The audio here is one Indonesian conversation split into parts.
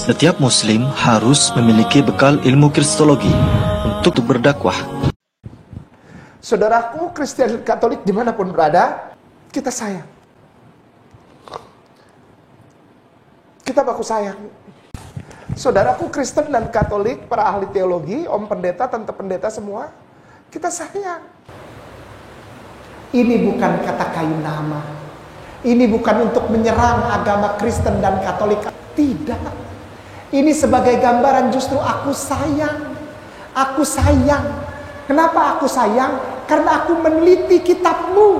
Setiap muslim harus memiliki bekal ilmu kristologi untuk berdakwah. Saudaraku Kristen Katolik dimanapun berada, kita sayang. Kita baku sayang. Saudaraku Kristen dan Katolik, para ahli teologi, om pendeta, tante pendeta semua, kita sayang. Ini bukan kata kayu nama. Ini bukan untuk menyerang agama Kristen dan Katolik. Tidak. Ini sebagai gambaran justru aku sayang. Aku sayang. Kenapa aku sayang? Karena aku meneliti kitabmu.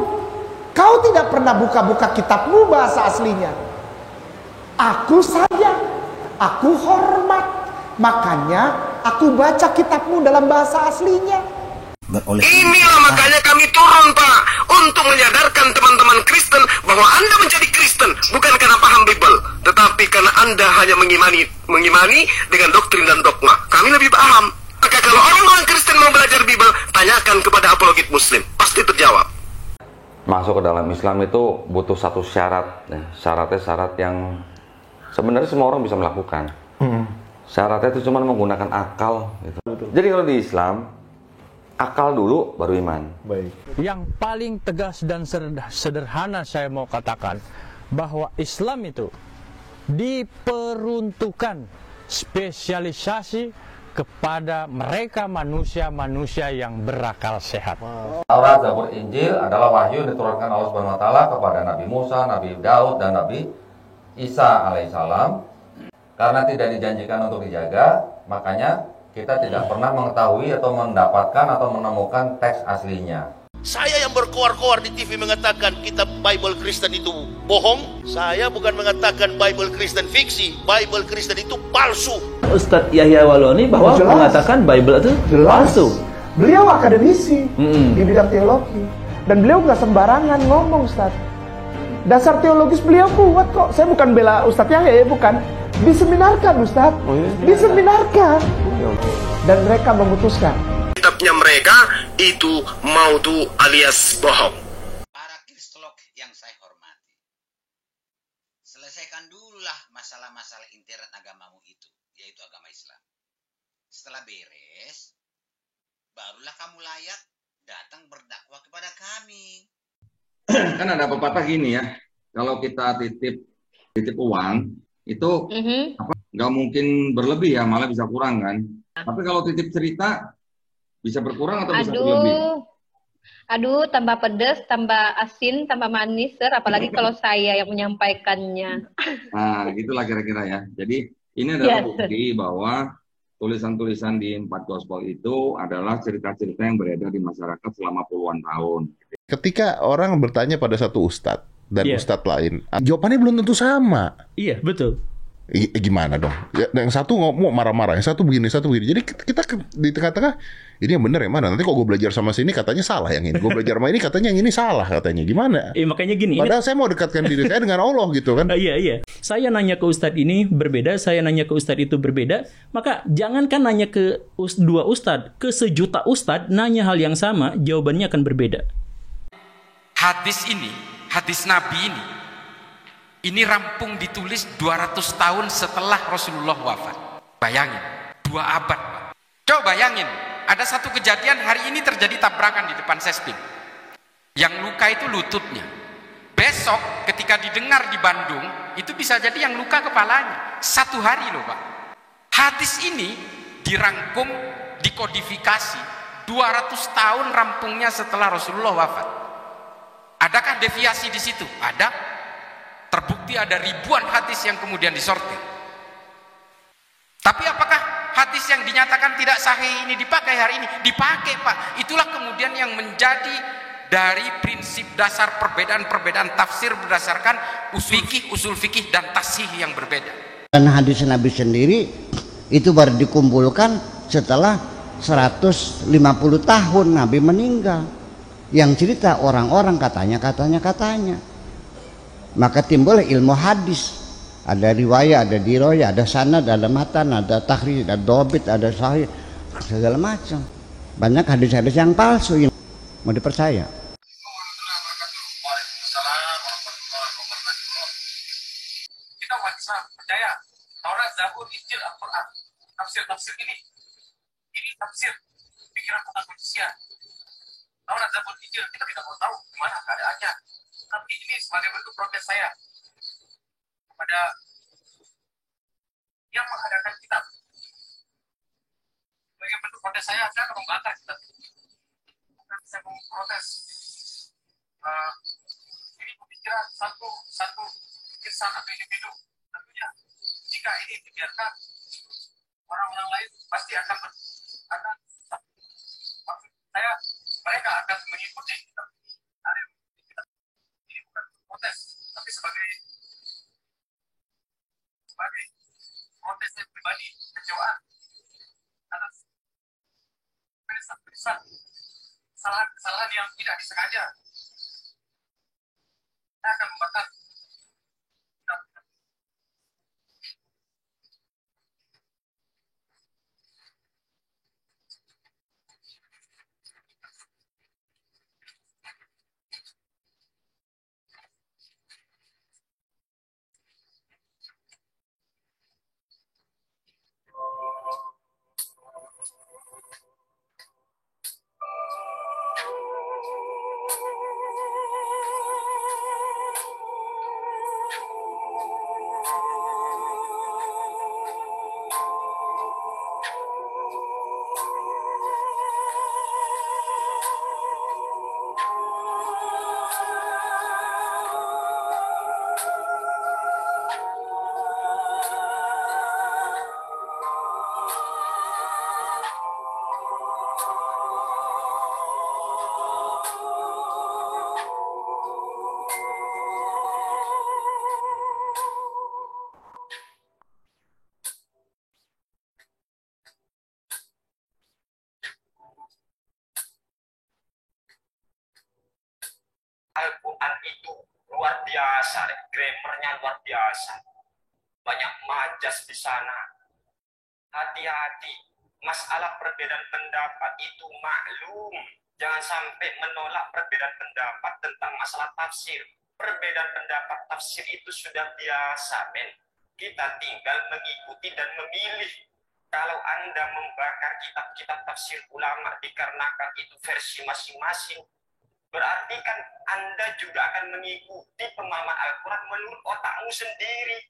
Kau tidak pernah buka-buka kitabmu bahasa aslinya. Aku sayang. Aku hormat. Makanya aku baca kitabmu dalam bahasa aslinya. Inilah makanya kami turun, Pak, untuk menyadarkan teman-teman Kristen bahwa Anda menjadi Kristen bukan karena paham Bible, tetapi karena Anda hanya mengimani dengan doktrin dan dogma. Kami lebih paham. Maka kalau orang-orang Kristen mau belajar Bible, tanyakan kepada apologit Muslim, pasti terjawab. Masuk ke dalam Islam itu butuh satu syarat, syaratnya syarat yang sebenarnya semua orang bisa melakukan. Syaratnya itu cuma menggunakan akal. Gitu. Jadi kalau di Islam, akal dulu baru iman. Baik. Yang paling tegas dan sederhana saya mau katakan bahwa Islam itu diperuntukkan spesialisasi kepada mereka manusia-manusia yang berakal sehat. Taurat, Zabur, Injil adalah wahyu yang diturunkan Allah Subhanahu wa taala kepada Nabi Musa, Nabi Daud dan Nabi Isa alaihissalam. Karena tidak dijanjikan untuk dijaga, makanya kita tidak pernah mengetahui atau mendapatkan atau menemukan teks aslinya. Saya yang berkoar-koar di TV mengatakan kitab Bible Kristen itu bohong. Saya bukan mengatakan Bible Kristen fiksi. Bible Kristen itu palsu. Ustadz Yahya Waloni bahwa mengatakan Bible itu palsu. Beliau akademisi di bidang teologi. Dan beliau nggak sembarangan ngomong, Ustadz. Dasar teologis beliau kuat kok. Saya bukan bela Ustadz Yahya, bukan. Diseminarkan, Ustadz. Diseminarkan. Dan mereka memutuskan Kitabnya mereka itu mautu alias bohong. Para kristolog yang saya hormati, selesaikan dululah masalah-masalah intern agamamu itu, yaitu agama Islam. Setelah beres, barulah kamu layak datang berdakwah kepada kami. Kan ada pepatah gini ya, kalau kita titip uang itu nggak mungkin berlebih ya, malah bisa kurang kan. Tapi kalau titip cerita bisa berkurang atau bisa berlebih? Aduh, tambah pedas, tambah asin, tambah manis, sir. Apalagi kalau saya yang menyampaikannya. Nah, gitulah kira-kira ya. Jadi ini adalah bukti bahwa tulisan-tulisan di 4 Gospel itu adalah cerita-cerita yang beredar di masyarakat selama puluhan tahun. Ketika orang bertanya pada satu ustadz dan ustadz lain, jawabannya belum tentu sama. Iya, betul. Gimana dong? Yang satu ngomong marah-marah, yang satu begini, satu begini. Jadi kita di tengah-tengah, ini yang benar yang mana? Nanti kok gue belajar sama sini katanya salah yang ini. Gue belajar sama ini katanya yang ini salah katanya. Gimana? Makanya gini. Padahal saya mau dekatkan diri saya dengan Allah gitu kan. Iya. Saya nanya ke ustadz ini berbeda, saya nanya ke ustadz itu berbeda. Maka jangankan nanya ke dua ustadz, ke sejuta ustadz nanya hal yang sama, jawabannya akan berbeda. Hadis ini, hadis Nabi ini rampung ditulis 200 tahun setelah Rasulullah wafat. Bayangin, 2 abad. Coba bayangin, ada satu kejadian hari ini terjadi tabrakan di depan Sespim. Yang luka itu lututnya. Besok ketika didengar di Bandung, itu bisa jadi yang luka kepalanya. 1 hari loh Pak. Hadis ini dirangkum, dikodifikasi 200 tahun rampungnya setelah Rasulullah wafat. Adakah deviasi di situ? Ada. Terbukti ada ribuan hadis yang kemudian disortir. Tapi apakah hadis yang dinyatakan tidak sahih ini dipakai hari ini? Dipakai Pak. Itulah kemudian yang menjadi dari prinsip dasar perbedaan-perbedaan tafsir berdasarkan usul fikih dan tasih yang berbeda. Dan hadis Nabi sendiri itu baru dikumpulkan setelah 150 tahun Nabi meninggal. Yang cerita orang-orang katanya. Maka timbul ilmu hadis. Ada riwayat, ada diroya, ada sanad, ada matan, ada takhrij, ada dobit, ada sahih, segala macam. Banyak hadis-hadis yang palsu yang mau dipercaya. Kita bisa percaya Taurat, Zabur, Injil, Al-Quran. Tafsir-tafsir ini tafsir pikiran bukan manusia. Taurat, Zabur, Injil, kita tidak mau tahu gimana keadaannya. Tapi ini sebagai bentuk protes saya kepada yang mengadakan kitab. Sebagai bentuk protes saya akan membakar kitab. Bukan saya mau protes. Ini pemikiran satu insan atau individu. Tentunya jika ini dibiarkan, orang-orang lain pasti akan maksud saya mereka akan mengikuti kitab ini. Ini bukan protes, tapi sebagai protes yang pribadi, kecewaan atas pesan kesalahan yang tidak disengaja. Saya akan membakar kitab. Al-Quran itu luar biasa, grammarnya luar biasa. Banyak majas di sana. Hati-hati, masalah perbedaan pendapat itu maklum. Jangan sampai menolak perbedaan pendapat tentang masalah tafsir. Perbedaan pendapat tafsir itu sudah biasa, men. Kita tinggal mengikuti dan memilih. Kalau Anda membakar kitab-kitab tafsir ulama dikarenakan itu versi masing-masing, berarti kan Anda juga akan mengikuti pemahaman Al-Quran menurut otakmu sendiri.